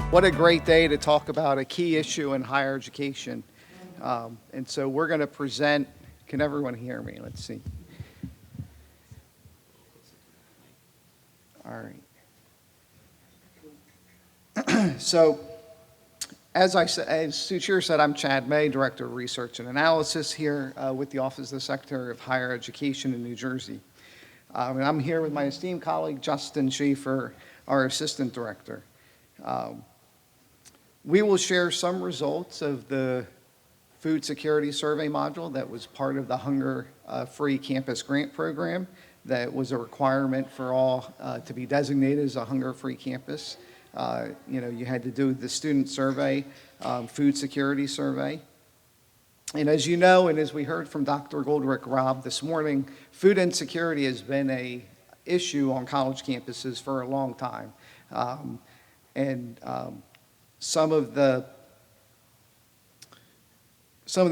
What a great day to talk about a key issue in higher education. And so we're going to present, can everyone hear me? Let's see. All right. So as Suchir said, I'm Chad May, Director of Research and Analysis here with the Office of the Secretary of Higher Education in New Jersey. And I'm here with my esteemed colleague, Justin Schaefer, our Assistant Director. We will share some results of the Food Security Survey module that was part of the Hunger-Free Campus Grant Program that was a requirement for all to be designated as a hunger-free campus. You had to do the student survey, food security survey. And as you know, and as we heard from Dr. Goldrick-Robb this morning, food insecurity has been an issue on college campuses for a long time. Some of the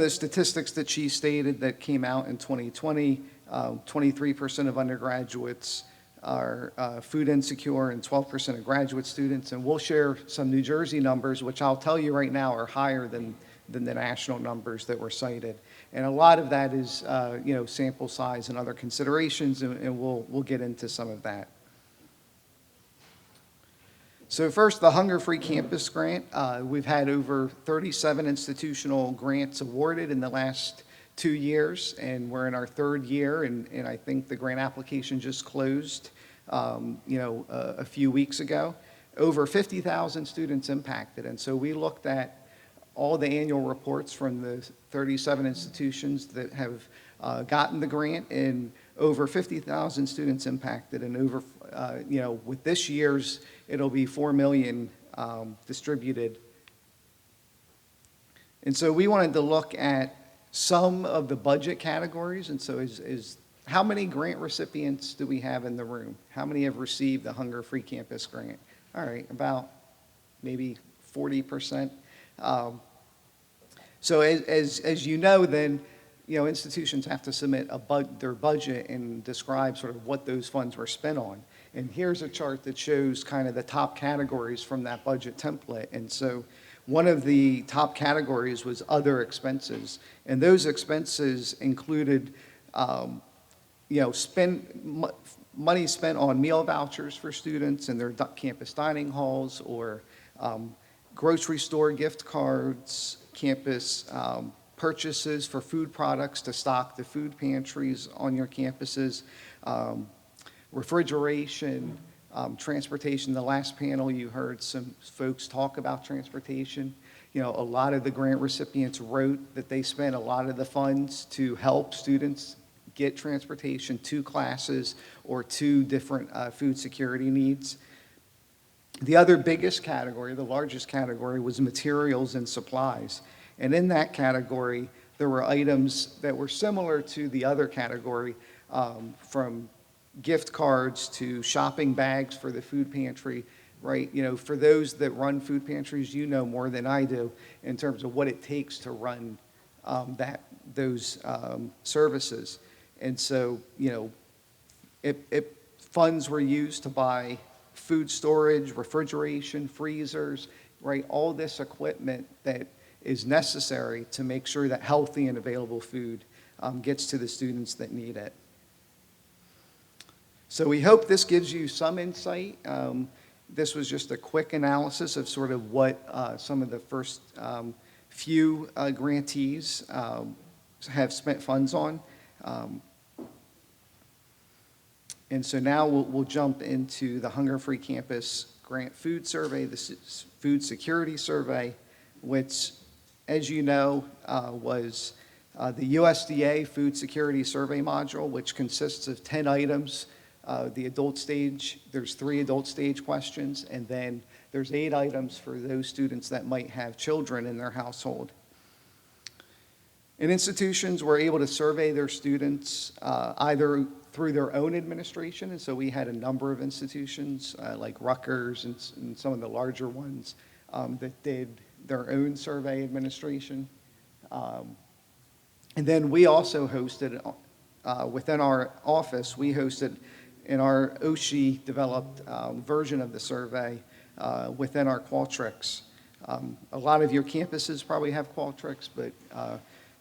statistics that she stated that came out in 2020, 23% of undergraduates are food insecure and 12% of graduate students. And we'll share some New Jersey numbers, which I'll tell you right now are higher than the national numbers that were cited. And a lot of that is, sample size and other considerations, and we'll get into some of that. So first, the Hunger-Free Campus Grant. We've had over 37 institutional grants awarded in the last 2 years, and we're in our third year, and I think the grant application just closed, a few weeks ago. Over 50,000 students impacted, and so we looked at all the annual reports from the 37 institutions that have gotten the grant, and over 50,000 students impacted, and over, with this year's, it'll be 4 million distributed. And so we wanted to look at some of the budget categories, and so is how many grant recipients do we have in the room? How many have received the Hunger-Free Campus Grant? All right, about maybe 40%. So as you know, then, institutions have to submit their budget and describe sort of what those funds were spent on. And here's a chart that shows kind of the top categories from that budget template. And so one of the top categories was other expenses. And those expenses included, money spent on meal vouchers for students in their campus dining halls, or grocery store gift cards, campus purchases for food products to stock the food pantries on your campuses, refrigeration, transportation. The last panel, you heard some folks talk about transportation. A lot of the grant recipients wrote that they spent a lot of the funds to help students get transportation to classes or to different food security needs. The other biggest category, the largest category, was materials and supplies. And in that category, there were items that were similar to the other category, from gift cards to shopping bags for the food pantry, right? For those that run food pantries, more than I do in terms of what it takes to run those services. And so, funds were used to buy food storage, refrigeration, freezers, right? All this equipment that is necessary to make sure that healthy and available food gets to the students that need it. So we hope this gives you some insight. This was just a quick analysis of sort of what some of the first few grantees have spent funds on. And so now we'll jump into the Hunger-Free Campus Grant Food Survey, the Food Security Survey, which, as you know, was the USDA Food Security Survey module, which consists of 10 items. The adult stage, there's 3 adult stage questions, and then there's 8 items for those students that might have children in their household. And institutions were able to survey their students either through their own administration, and so we had a number of institutions like Rutgers and some of the larger ones that did their own survey administration. And then we also hosted, within our office, we hosted in our OSHE developed version of the survey, within our Qualtrics. A lot of your campuses probably have Qualtrics, but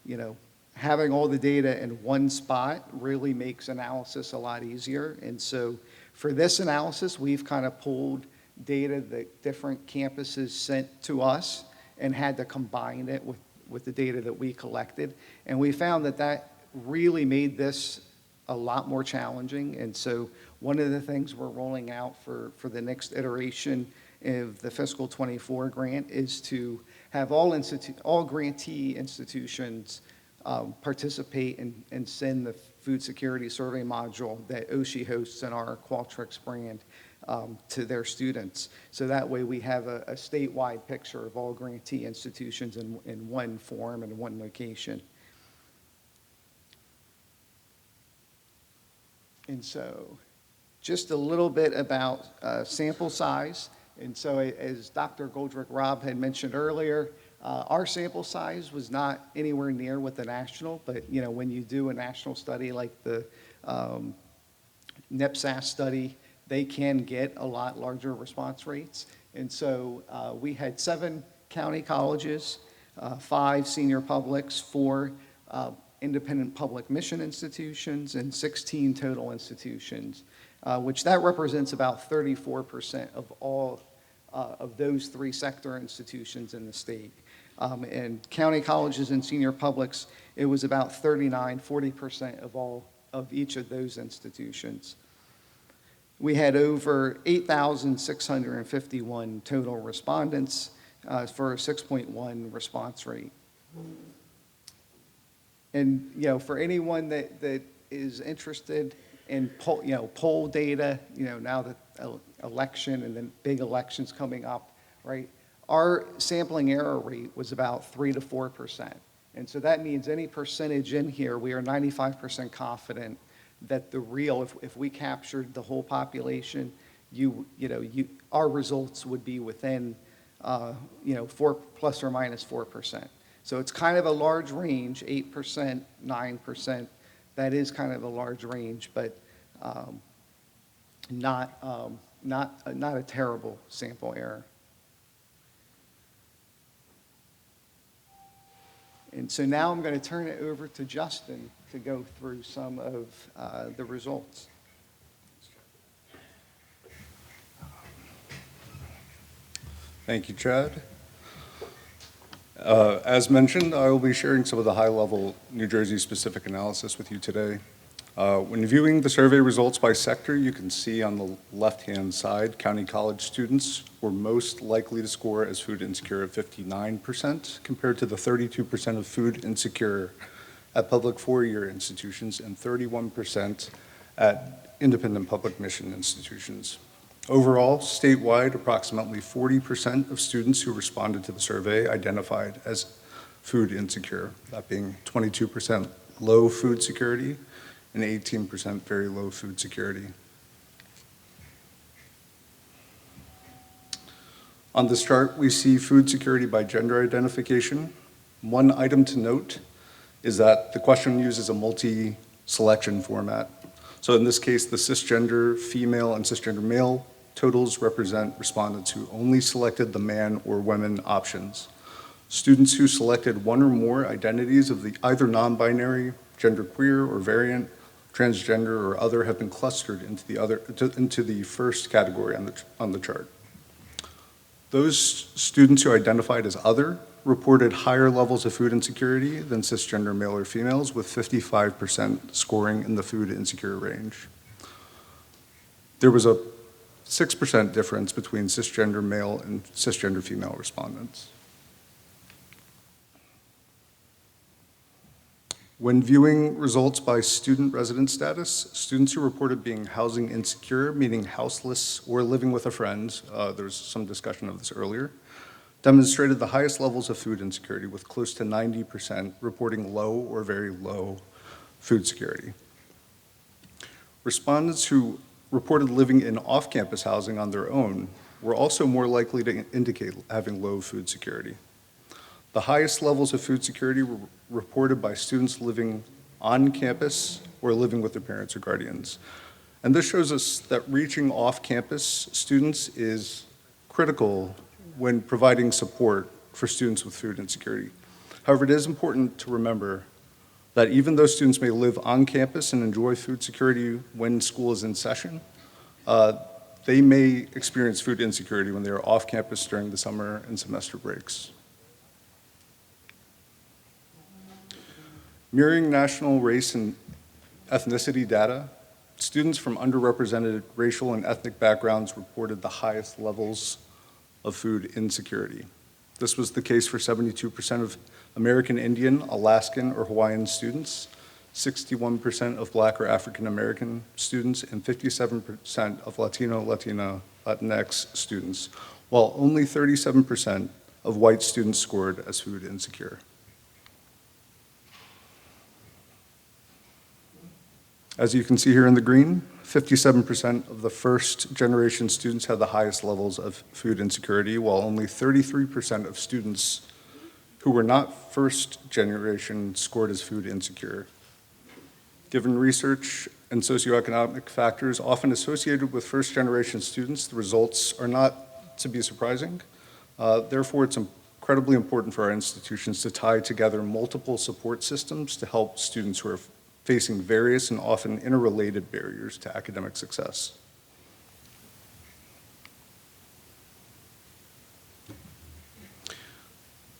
you know, having all the data in one spot really makes analysis a lot easier. And so for this analysis, we've kind of pulled data that different campuses sent to us and had to combine it with the data that we collected. And we found that that really made this a lot more challenging. And so one of the things we're rolling out for the next iteration of the fiscal 24 grant is to have all grantee institutions participate and send the food security survey module that OSHE hosts in our Qualtrics brand to their students. So that way we have a statewide picture of all grantee institutions in one form and one location. And so just a little bit about sample size. And so as Dr. Goldrick-Robb had mentioned earlier, our sample size was not anywhere near what the national, but you know, when you do a national study like the NIPSAS study, they can get a lot larger response rates. And so we had 7 county colleges, 5 senior publics, 4 independent public mission institutions, and 16 total institutions, which that represents about 34% of all of those 3 sector institutions in the state. And county colleges and senior publics, it was about 40% of all of each of those institutions. We had over 8,651 total respondents for a 6.1 response rate. And you know, for anyone that is interested in poll data, you know, now that election and then big elections coming up, right? Our sampling error rate was about 3 to 4%. And so that means any percentage in here, we are 95% confident that the real, if we captured the whole population, our results would be within, 4 plus or minus 4%. So it's kind of a large range, 8%, 9%. That is kind of a large range, but not a terrible sample error. And so now I'm going to turn it over to Justin to go through some of the results. Thank you, Chad. As mentioned, I will be sharing some of the high-level New Jersey-specific analysis with you today. When viewing the survey results by sector, you can see on the left-hand side, county college students were most likely to score as food insecure at 59%, compared to the 32% of food insecure at public four-year institutions and 31% at independent public mission institutions. Overall, statewide, approximately 40% of students who responded to the survey identified as food insecure, that being 22% low food security and 18% very low food security. On this chart, we see food security by gender identification. One item to note is that the question uses a multi-selection format. So in this case, the cisgender female and cisgender male totals represent respondents who only selected the man or women options. Students who selected one or more identities of the either non-binary, genderqueer or variant, transgender or other have been clustered into the first category on the chart. Those students who identified as other reported higher levels of food insecurity than cisgender male or females, with 55% scoring in the food insecure range. There was a 6% difference between cisgender male and cisgender female respondents. When viewing results by student resident status, students who reported being housing insecure, meaning houseless or living with a friend, there was some discussion of this earlier, demonstrated the highest levels of food insecurity, with close to 90% reporting low or very low food security. Respondents who reported living in off-campus housing on their own were also more likely to indicate having low food security. The highest levels of food security were reported by students living on campus or living with their parents or guardians. And this shows us that reaching off-campus students is critical when providing support for students with food insecurity. However, it is important to remember that even though students may live on campus and enjoy food security when school is in session, they may experience food insecurity when they are off campus during the summer and semester breaks. Mirroring national race and ethnicity data, students from underrepresented racial and ethnic backgrounds reported the highest levels of food insecurity. This was the case for 72% of American Indian, Alaskan, or Hawaiian students, 61% of Black or African American students, and 57% of Latino, Latina, Latinx students, while only 37% of white students scored as food insecure. As you can see here in the green, 57% of the first generation students had the highest levels of food insecurity, while only 33% of students who were not first generation scored as food insecure. Given research and socioeconomic factors often associated with first generation students, the results are not to be surprising. Therefore, it's incredibly important for our institutions to tie together multiple support systems to help students who are facing various and often interrelated barriers to academic success.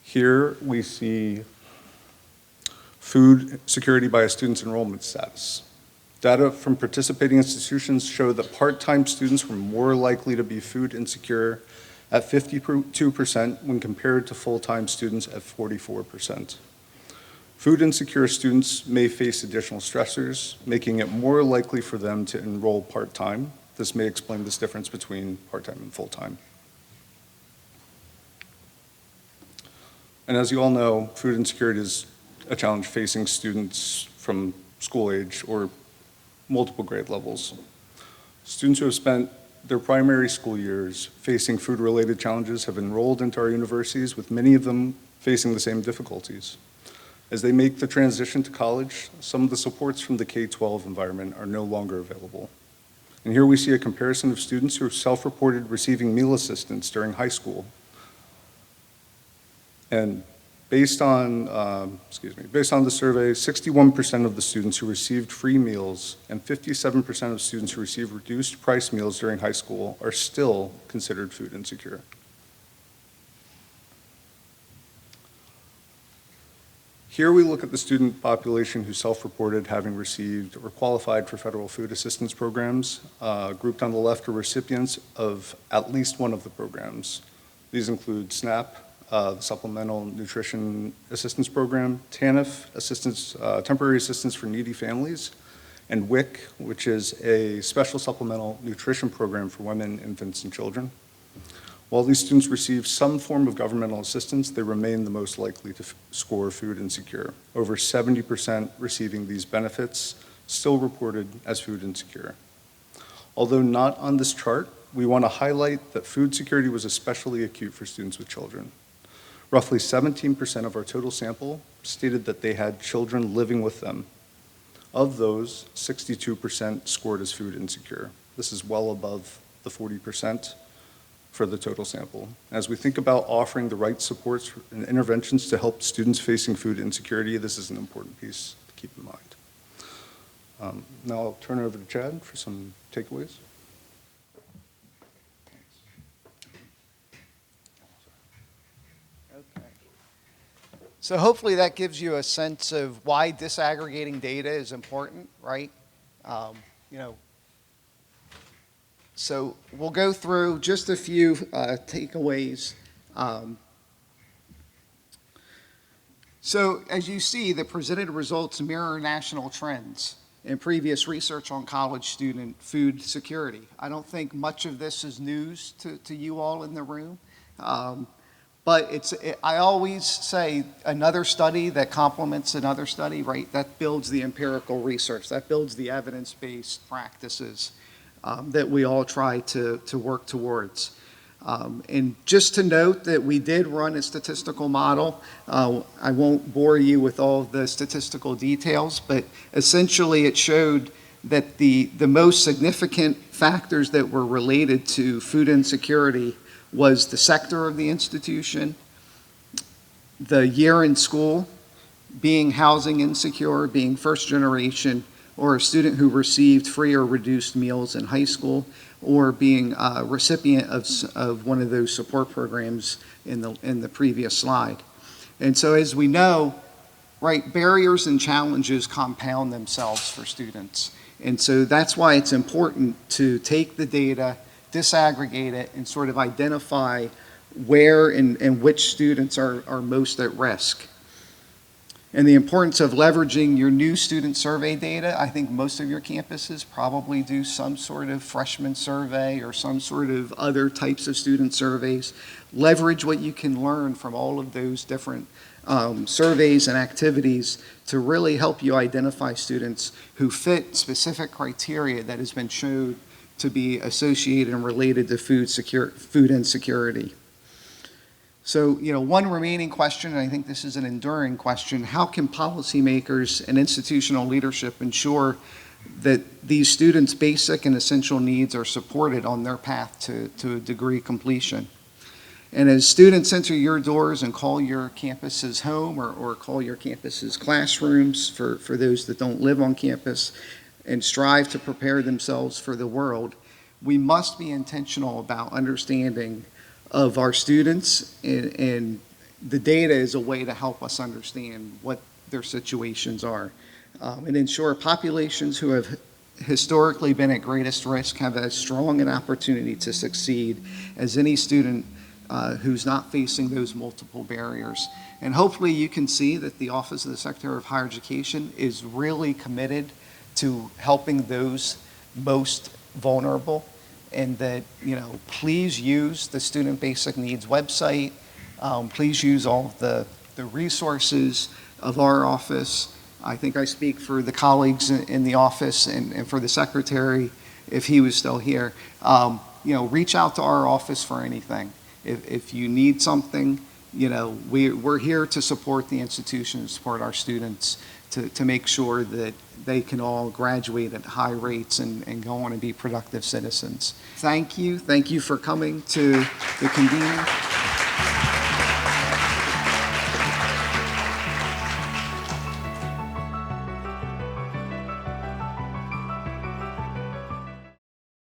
Here we see food security by a student's enrollment status. Data from participating institutions show that part-time students were more likely to be food insecure at 52% when compared to full-time students at 44%. Food insecure students may face additional stressors, making it more likely for them to enroll part-time. This may explain this difference between part-time and full-time. And as you all know, food insecurity is a challenge facing students from school age or multiple grade levels. Students who have spent their primary school years facing food-related challenges have enrolled into our universities, with many of them facing the same difficulties. As they make the transition to college, some of the supports from the K-12 environment are no longer available. And here we see a comparison of students who are self-reported receiving meal assistance during high school. And based on the survey, 61% of the students who received free meals and 57% of students who received reduced price meals during high school are still considered food insecure. Here we look at the student population who self-reported having received or qualified for federal food assistance programs. Grouped on the left are recipients of at least one of the programs. These include SNAP, the Supplemental Nutrition Assistance Program, TANF, Temporary Assistance for Needy Families, and WIC, which is a special supplemental nutrition program for women, infants, and children. While these students receive some form of governmental assistance, they remain the most likely to score food insecure. Over 70% receiving these benefits still reported as food insecure. Although not on this chart, we want to highlight that food security was especially acute for students with children. Roughly 17% of our total sample stated that they had children living with them. Of those, 62% scored as food insecure. This is well above the 40% for the total sample. As we think about offering the right supports and interventions to help students facing food insecurity, this is an important piece to keep in mind. Now I'll turn it over to Chad for some takeaways. Okay. So hopefully that gives you a sense of why disaggregating data is important, right? So we'll go through just a few takeaways. So as you see, the presented results mirror national trends in previous research on college student food security. I don't think much of this is news to you all in the room. But I always say another study that complements another study, right? That builds the empirical research, that builds the evidence-based practices that we all try to work towards. And just to note that we did run a statistical model. I won't bore you with all of the statistical details, but essentially it showed that the most significant factors that were related to food insecurity was the sector of the institution, the year in school, being housing insecure, being first generation, or a student who received free or reduced meals in high school, or being a recipient of one of those support programs in the previous slide. And so as we know, right, barriers and challenges compound themselves for students. And so that's why it's important to take the data, disaggregate it, and sort of identify where and which students are most at risk. And the importance of leveraging your new student survey data. I think most of your campuses probably do some sort of freshman survey or some sort of other types of student surveys. Leverage what you can learn from all of those different surveys and activities to really help you identify students who fit specific criteria that has been shown to be associated and related to food insecurity. So, one remaining question, and I think this is an enduring question: how can policymakers and institutional leadership ensure that these students' basic and essential needs are supported on their path to a degree completion? And as students enter your doors and call your campuses home or call your campuses classrooms for those that don't live on campus and strive to prepare themselves for the world, we must be intentional about understanding of our students, and the data is a way to help us understand what their situations are, and ensure populations who have historically been at greatest risk have as strong an opportunity to succeed as any student who's not facing those multiple barriers. And hopefully you can see that the Office of the Secretary of Higher Education is really committed to helping those most vulnerable, and that, please use the Student Basic Needs website. Please use all of the resources of our office. I think I speak for the colleagues in the office and for the secretary, if he was still here. Reach out to our office for anything. If you need something, we're here to support the institution, support our students, to make sure that they can all graduate at high rates and go on and be productive citizens. Thank you. Thank you for coming to the convening.